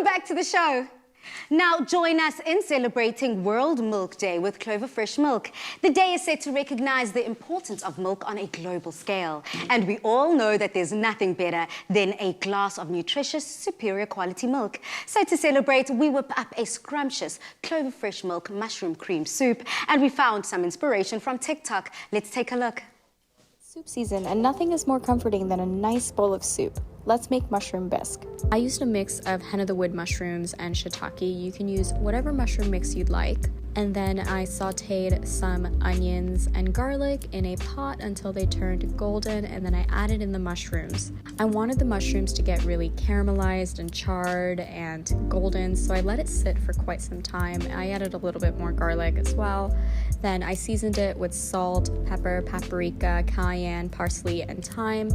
Welcome back to the show. Now, join us in celebrating World Milk Day with Clover Fresh Milk. The day is set to recognize the importance of milk on a global scale. And we all know that there's nothing better than a glass of nutritious, superior quality milk. So to celebrate, we whip up a scrumptious Clover Fresh Milk mushroom cream soup. And we found some inspiration from TikTok. Let's take a look. Soup season, and nothing is more comforting than a nice bowl of soup. Let's make mushroom bisque. I used a mix of hen of the wood mushrooms and shiitake. You can use whatever mushroom mix you'd like. And then I sauteed some onions and garlic in a pot until they turned golden, and then I added in the mushrooms. I wanted the mushrooms to get really caramelized and charred and golden, so I let it sit for quite some time. I added a little bit more garlic as well. Then I seasoned it with salt, pepper, paprika, cayenne, parsley, and thyme.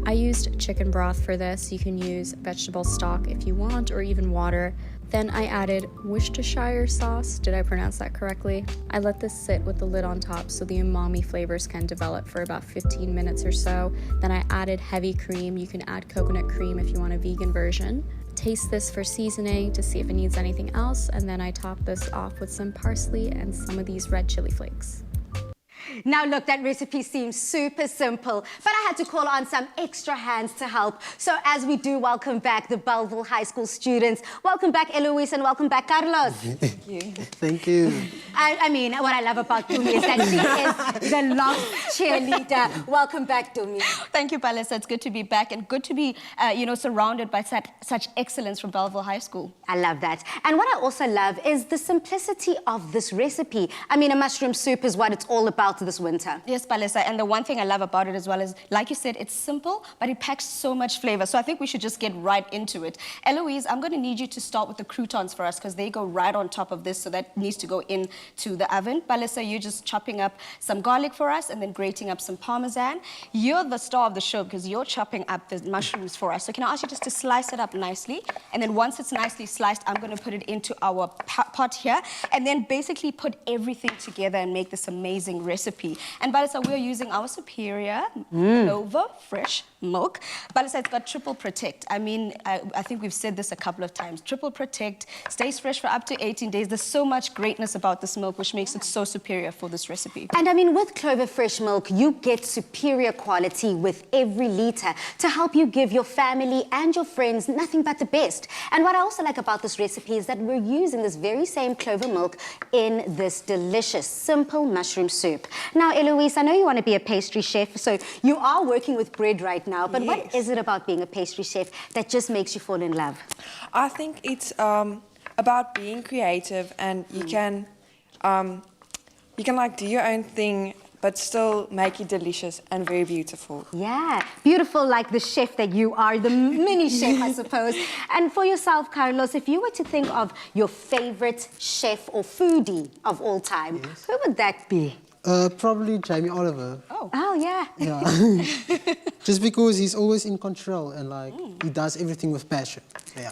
I used chicken broth for this. You can use vegetable stock if you want, or even water. Then I added Worcestershire sauce. Did I pronounce that correctly? I let this sit with the lid on top so the umami flavors can develop for about 15 minutes or so. Then I added heavy cream. You can add coconut cream if you want a vegan version. Taste this for seasoning to see if it needs anything else, and then I top this off with some parsley and some of these red chili flakes. Now look, that recipe seems super simple, but I had to call on some extra hands to help. So as we do welcome back the Belleville High School students, welcome back Eloise and welcome back Carlos. Thank you. Thank you. I mean, what I love about Dumi is that she is the lost cheerleader. Welcome back, Dumi. Thank you, Palisa. It's good to be back and good to be, surrounded by such excellence from Belleville High School. I love that. And what I also love is the simplicity of this recipe. I mean, a mushroom soup is what it's all about this winter. Yes, Palisa. And the one thing I love about it as well is, like you said, it's simple, but it packs so much flavor. So I think we should just get right into it. Eloise, I'm going to need you to start with the croutons for us because they go right on top of this, so that needs to go into the oven. Palisa, you're just chopping up some garlic for us and then grating up some parmesan. You're the star of the show because you're chopping up the mushrooms for us. So can I ask you just to slice it up nicely? And then once it's nicely sliced, I'm going to put it into our pot here and then basically put everything together and make this amazing recipe. And Balasa, we're using our superior Clover Fresh Milk. Balasa, it's got triple protect. I mean, I think we've said this a couple of times. Triple protect, stays fresh for up to 18 days. There's so much greatness about this milk, which makes it so superior for this recipe. And I mean, with Clover Fresh Milk, you get superior quality with every litre to help you give your family and your friends nothing but the best. And what I also like about this recipe is that we're using this very same Clover milk in this delicious, simple mushroom soup. Now, Eloise, I know you want to be a pastry chef, so you are working with bread right now, but Yes. What is it about being a pastry chef that just makes you fall in love? I think it's about being creative, and you can like do your own thing, but still make it delicious and very beautiful. Yeah, beautiful like the chef that you are, the mini chef, I suppose. And for yourself, Carlos, if you were to think of your favorite chef or foodie of all time, who would that be? Probably Jamie Oliver. Oh, yeah. Yeah. Just because he's always in control and like he does everything with passion. Yeah.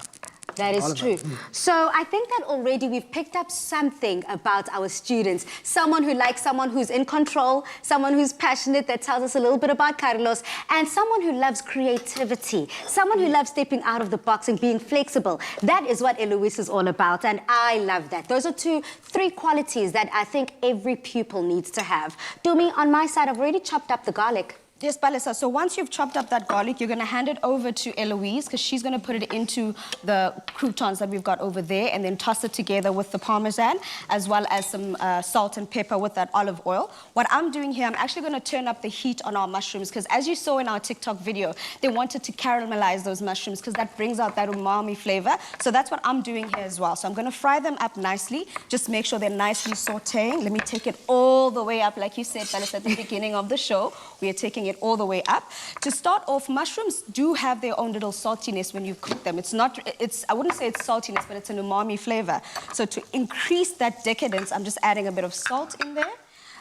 That is Oliver. true. So I think that already we've picked up something about our students. Someone who likes someone who's in control, someone who's passionate, that tells us a little bit about Carlos, and someone who loves creativity, someone who loves stepping out of the box and being flexible. That is what Eloise is all about, and I love that. Those are three qualities that I think every pupil needs to have. Dumi, on my side, I've already chopped up the garlic. Yes, Palisa. So once you've chopped up that garlic, you're going to hand it over to Eloise because she's going to put it into the croutons that we've got over there and then toss it together with the parmesan as well as some salt and pepper with that olive oil. What I'm doing here, I'm actually going to turn up the heat on our mushrooms because as you saw in our TikTok video, they wanted to caramelize those mushrooms because that brings out that umami flavor. So that's what I'm doing here as well. So I'm going to fry them up nicely. Just make sure they're nicely sauteing. Let me take it all the way up. Like you said, Palisa, at the beginning of the show, we are taking it all the way up. To start off, mushrooms do have their own little saltiness when you cook them. I wouldn't say it's saltiness, but it's an umami flavor. So to increase that decadence, I'm just adding a bit of salt in there,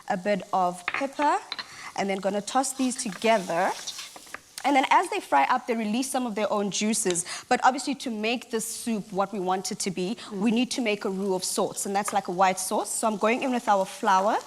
a bit of pepper, and then gonna toss these together. And then as they fry up, they release some of their own juices. But obviously to make this soup what we want it to be, we need to make a roux of sorts, and that's like a white sauce. So I'm going in with our flour,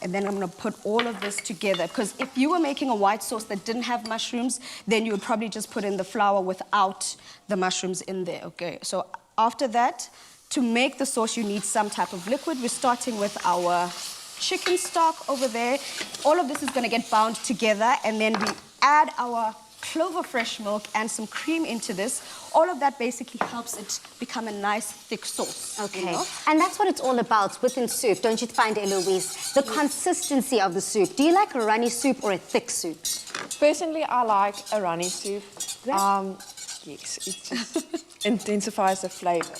and then I'm going to put all of this together. Because if you were making a white sauce that didn't have mushrooms, then you would probably just put in the flour without the mushrooms in there, okay? So After that, to make the sauce, you need some type of liquid. We're starting with our chicken stock over there. All of this is going to get bound together, and then we add our Clover fresh milk and some cream into this. All of that basically helps it become a nice thick sauce. Okay, you know? and that's what it's all about within soup, don't you find, Eloise? The consistency of the soup. Do you like a runny soup or a thick soup? Personally, I like a runny soup. Yes, it just intensifies the flavour.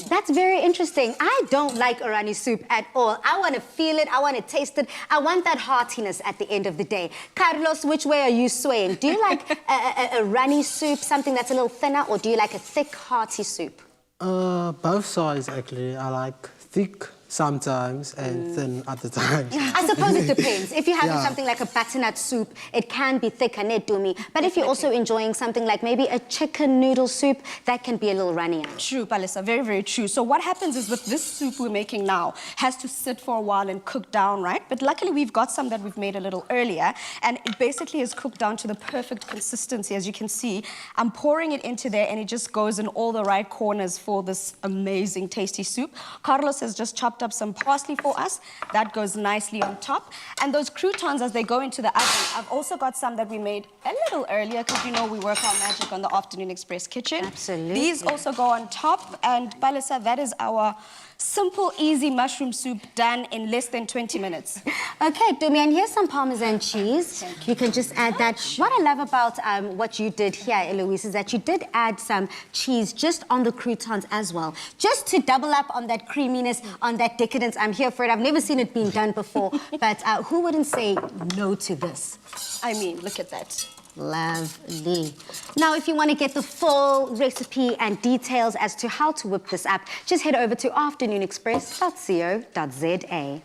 That's very interesting. I don't like a runny soup at all. I want to feel it. I want to taste it. I want that heartiness at the end of the day. Carlos, which way are you swaying? Do you like a runny soup, something that's a little thinner, or do you like a thick, hearty soup? Both sides, actually. I like thick sometimes and thin other times. I suppose it depends. If you're having Yeah. something like a butternut soup, it can be thicker, nedumi. But if you're also enjoying something like maybe a chicken noodle soup, that can be a little runnier. True, Palisa, very, very true. So what happens is with this soup we're making now, has to sit for a while and cook down, right? But luckily we've got some that we've made a little earlier, and it basically is cooked down to the perfect consistency. As you can see, I'm pouring it into there, and it just goes in all the right corners for this amazing, tasty soup. Carlos has just chopped up some parsley for us. That goes nicely on top. And those croutons, as they go into the oven, I've also got some that we made a little earlier, because you know we work our magic on the Afternoon Express kitchen. Absolutely. These also go on top. And Balisa, that is our simple, easy mushroom soup done in less than 20 minutes. Okay, Dumi, and here's some Parmesan cheese. You can just add that. What I love about what you did here, Eloise, is that you did add some cheese just on the croutons as well, just to double up on that creaminess, on that decadence. I'm here for it. I've never seen it being done before, but who wouldn't say no to this? I mean, look at that. Lovely. Now, if you want to get the full recipe and details as to how to whip this up, just head over to afternoonexpress.co.za.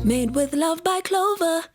Made with love by Clover.